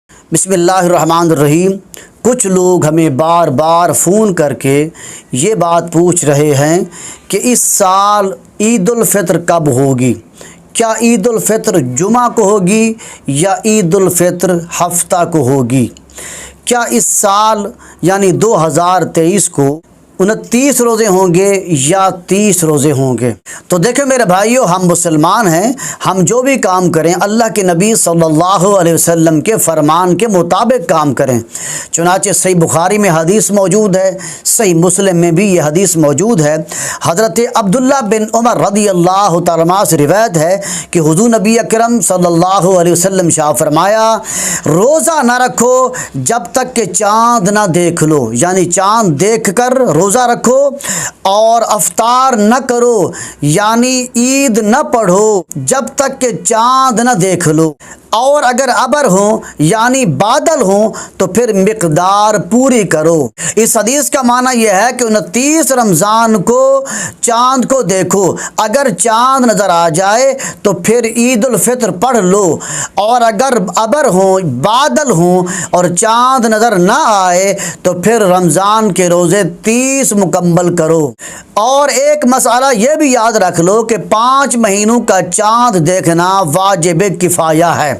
بسم اللہ الرحمن الرحیم۔ کچھ لوگ ہمیں بار بار فون کر کے یہ بات پوچھ رہے ہیں کہ اس سال عید الفطر کب ہوگی؟ کیا عید الفطر جمعہ کو ہوگی یا عید الفطر ہفتہ کو ہوگی؟ کیا اس سال یعنی 2023 کو 29 روزے ہوں گے یا 30 روزے ہوں گے؟ تو دیکھیں میرے بھائیو، ہم مسلمان ہیں، ہم جو بھی کام کریں اللہ کے نبی صلی اللہ علیہ وسلم کے فرمان کے مطابق کام کریں۔ چنانچہ صحیح بخاری میں حدیث موجود ہے، صحیح مسلم میں بھی یہ حدیث موجود ہے۔ حضرت عبداللہ بن عمر رضی اللہ تعالیٰ عنہ سے روایت ہے کہ حضور نبی اکرم صلی اللہ علیہ وسلم شاہ فرمایا، روزہ نہ رکھو جب تک کہ چاند نہ دیکھ لو، یعنی چاند دیکھ کر روزہ رکھو، اور افطار نہ کرو یعنی عید نہ پڑھو جب تک کہ چاند نہ دیکھ لو، اور اگر ابر ہوں یعنی بادل ہوں تو پھر مقدار پوری کرو۔ اس حدیث کا معنی یہ ہے کہ 29 رمضان کو چاند کو دیکھو، اگر چاند نظر آ جائے تو پھر عید الفطر پڑھ لو، اور اگر ابر ہوں بادل ہوں اور چاند نظر نہ آئے تو پھر رمضان کے روزے 30 مکمل کرو۔ اور ایک مسئلہ یہ بھی یاد رکھ لو کہ 5 مہینوں کا چاند دیکھنا واجب کفایہ ہے۔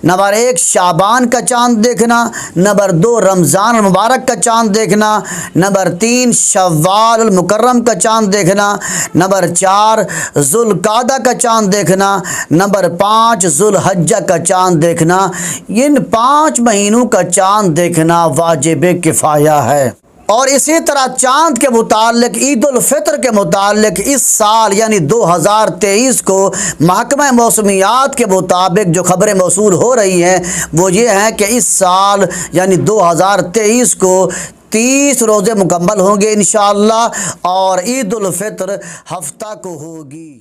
نمبر 1 شعبان کا چاند دیکھنا، نمبر 2 رمضان المبارک کا چاند دیکھنا، نمبر 3 شوال المکرم کا چاند دیکھنا، نمبر 4 ذوالقعدہ کا چاند دیکھنا، نمبر 5 ذوالحجہ کا چاند دیکھنا۔ ان 5 مہینوں کا چاند دیکھنا واجب کفایہ ہے۔ اور اسی طرح چاند کے متعلق عید الفطر کے متعلق اس سال یعنی 2023 کو محکمہ موسمیات کے مطابق جو خبریں موصول ہو رہی ہیں وہ یہ ہیں کہ اس سال یعنی 2023 کو 30 روزے مکمل ہوں گے انشاءاللہ، اور عید الفطر ہفتہ کو ہوگی۔